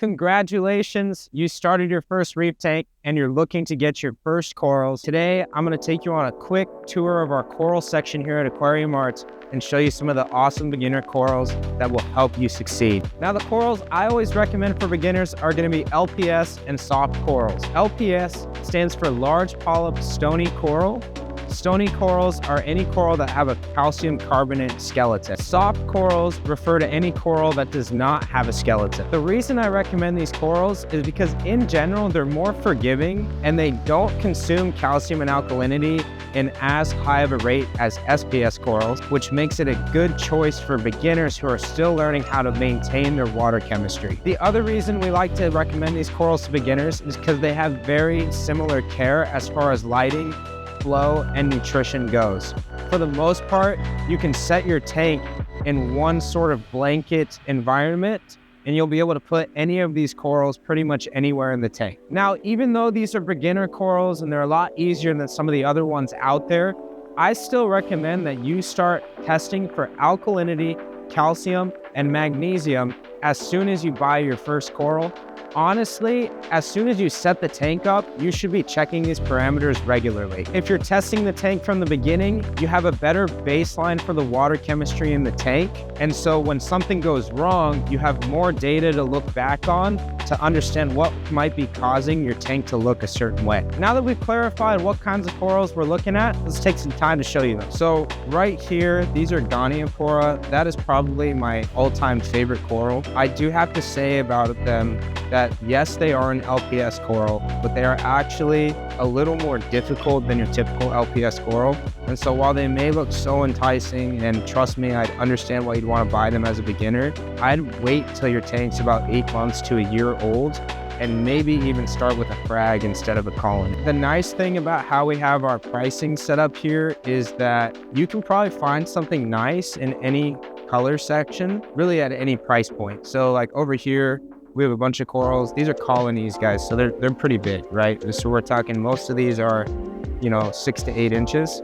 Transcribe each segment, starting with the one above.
Congratulations, you started your first reef tank and you're looking to get your first corals. Today, I'm going to take you on a quick tour of our coral section here at Aquarium Arts and show you some of the awesome beginner corals that will help you succeed. Now, the corals I always recommend for beginners are going to be LPS and soft corals. LPS stands for large polyp stony coral. Stony corals are any coral that have a calcium carbonate skeleton. Soft corals refer to any coral that does not have a skeleton. The reason I recommend these corals is because in general, they're more forgiving and they don't consume calcium and alkalinity in as high of a rate as SPS corals, which makes it a good choice for beginners who are still learning how to maintain their water chemistry. The other reason we like to recommend these corals to beginners is because they have very similar care as far as lighting, flow, and nutrition goes. For the most part, you can set your tank in one sort of blanket environment and you'll be able to put any of these corals pretty much anywhere in the tank. Now, even though these are beginner corals and they're a lot easier than some of the other ones out there, I still recommend that you start testing for alkalinity, calcium, and magnesium as soon as you buy your first coral. Honestly, as soon as you set the tank up, you should be checking these parameters regularly. If you're testing the tank from the beginning, you have a better baseline for the water chemistry in the tank. And so when something goes wrong, you have more data to look back on to understand what might be causing your tank to look a certain way. Now that we've clarified what kinds of corals we're looking at, let's take some time to show you them. So right here, these are Goniopora. That is probably my all-time favorite coral. I do have to say about them that yes, they are an LPS coral, but they are actually a little more difficult than your typical LPS coral. And so while they may look so enticing, and trust me, I'd understand why you'd want to buy them as a beginner, I'd wait till your tank's about 8 months to a year old and maybe even start with a frag instead of a colony. The nice thing about how we have our pricing set up here is that you can probably find something nice in any color section, really at any price point. So like over here, we have a bunch of corals. These are colonies, guys, so they're pretty big, right? So we're talking, most of these are, 6 to 8 inches.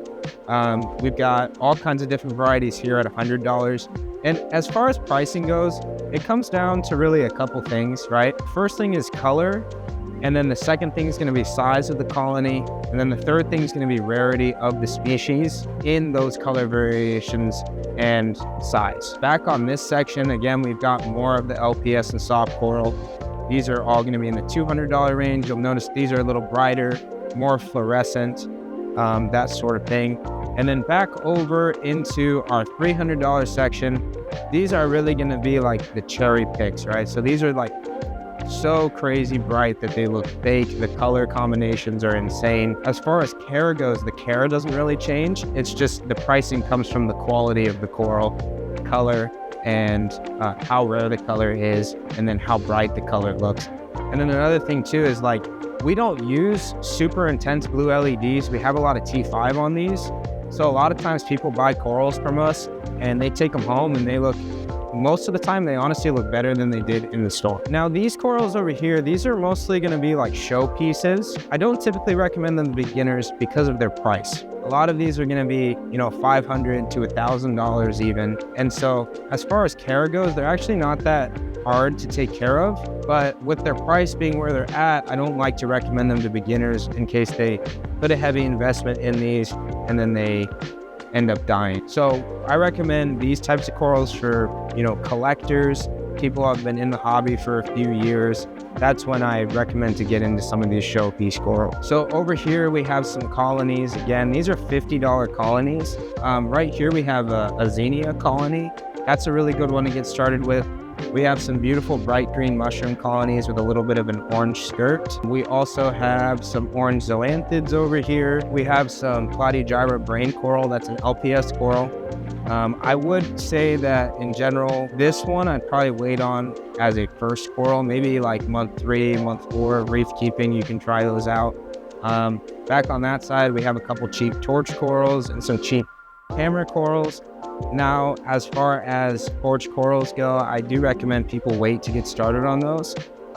We've got all kinds of different varieties here at $100. And as far as pricing goes, it comes down to really a couple things, right? First thing is color. And then the second thing is going to be size of the colony. And then the third thing is going to be rarity of the species in those color variations and size. Back on this section, again, we've got more of the LPS and soft coral. These are all going to be in the $200 range. You'll notice these are a little brighter, more fluorescent, that sort of thing. And then back over into our $300 section, these are really going to be like the cherry picks, right? So these are like so crazy bright that they look fake. The color combinations are insane. As far as care goes, the care doesn't really change. It's just the pricing comes from the quality of the coral, color, and how rare the color is, and then how bright the color looks. And then another thing too is like, we don't use super intense blue LEDs. We have a lot of T5 on these. So a lot of times people buy corals from us and they take them home and they look, most of the time, they honestly look better than they did in the store. Now, these corals over here, these are mostly going to be like show pieces. I don't typically recommend them to beginners because of their price. A lot of these are going to be, $500 to $1,000 even. And so as far as care goes, they're actually not that hard to take care of. But with their price being where they're at, I don't like to recommend them to beginners in case they put a heavy investment in these and then they end up dying. So I recommend these types of corals for, collectors, people who have been in the hobby for a few years. That's when I recommend to get into some of these showpiece corals. So over here we have some colonies. Again, these are $50 colonies. Right here we have a Xenia colony. That's a really good one to get started with. We have some beautiful bright green mushroom colonies with a little bit of an orange skirt. We also have some orange zoanthids over here. We have some Platygyra brain coral. That's an LPS coral. I would say that in general, this one I'd probably wait on as a first coral, maybe like month 3, month 4, reef keeping, you can try those out. Back on that side, we have a couple cheap torch corals and some cheap hammer corals. Now, as far as torch corals go, I do recommend people wait to get started on those.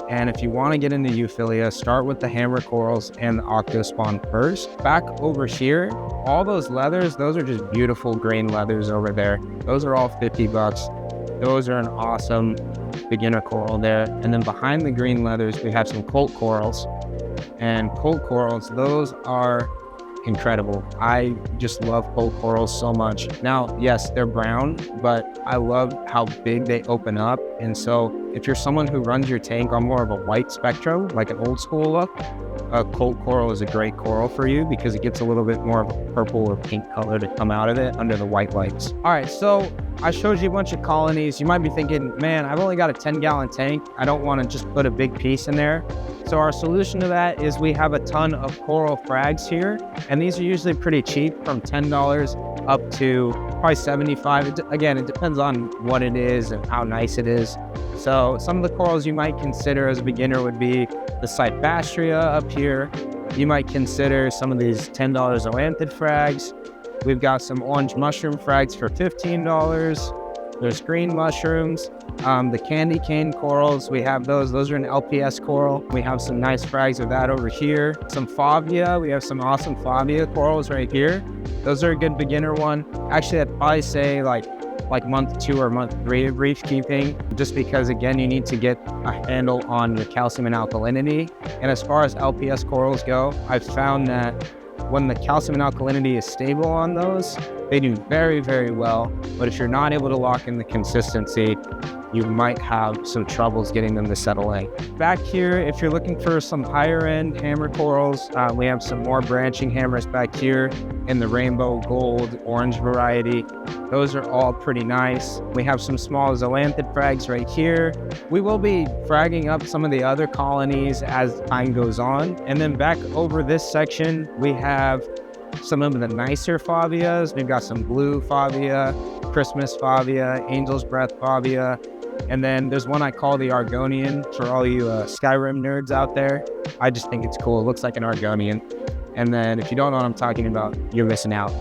And if you want to get into euphilia, start with the hammer corals and the octospawn first. Back over here, all those leathers, those are just beautiful green leathers over there. Those are all $50. Those are an awesome beginner coral there. And then behind the green leathers, we have some colt corals. And colt corals, those are incredible. I just love colt corals so much. Now, yes, they're brown, but I love how big they open up. And so if you're someone who runs your tank on more of a white spectrum, like an old school look, a colt coral is a great coral for you because it gets a little bit more of a purple or pink color to come out of it under the white lights. All right, so I showed you a bunch of colonies. You might be thinking, man, I've only got a 10-gallon tank. I don't want to just put a big piece in there. So our solution to that is we have a ton of coral frags here, and these are usually pretty cheap, from $10 up to probably $75. Again, it depends on what it is and how nice it is. So some of the corals you might consider as a beginner would be the Cyphastria up here. You might consider some of these $10 zoanthid frags. We've got some orange mushroom frags for $15. There's green mushrooms, the candy cane corals. We have those. Those are an LPS coral. We have some nice frags of that over here. Some Favia. We have some awesome Favia corals right here. Those are a good beginner one. Actually, I'd probably say like month 2 or month 3 of reef keeping, just because, again, you need to get a handle on your calcium and alkalinity. And as far as LPS corals go, I've found that when the calcium and alkalinity is stable on those, they do very, very well. But if you're not able to lock in the consistency, you might have some troubles getting them to settle in. Back here, if you're looking for some higher end hammer corals, we have some more branching hammers back here in the rainbow, gold, orange variety. Those are all pretty nice. We have some small zoanthid frags right here. We will be fragging up some of the other colonies as time goes on. And then back over this section, we have some of the nicer Favias. We've got some blue Favia, Christmas Favia, Angel's Breath Favia. And then there's one I call the Argonian for all you Skyrim nerds out there. I just think it's cool. It looks like an Argonian. And then if you don't know what I'm talking about, you're missing out.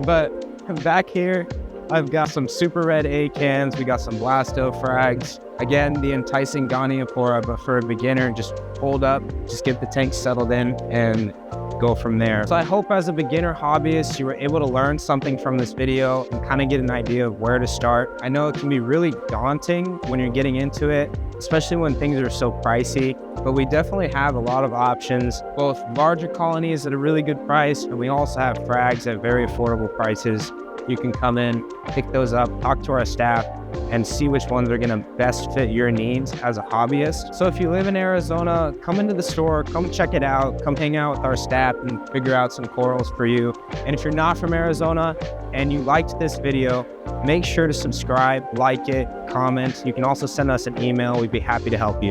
But back here, I've got some super red A-cans. We got some Blasto frags. Again, the enticing Goniopora, but for a beginner, just hold up, just get the tank settled in and go from there. So I hope as a beginner hobbyist, you were able to learn something from this video and kind of get an idea of where to start. I know it can be really daunting when you're getting into it, especially when things are so pricey, but we definitely have a lot of options, both larger colonies at a really good price, and we also have frags at very affordable prices. You can come in, pick those up, talk to our staff, and see which ones are gonna best fit your needs as a hobbyist. So if you live in Arizona, come into the store, come check it out, come hang out with our staff and figure out some corals for you. And if you're not from Arizona and you liked this video, make sure to subscribe, like it, comment. You can also send us an email. We'd be happy to help you.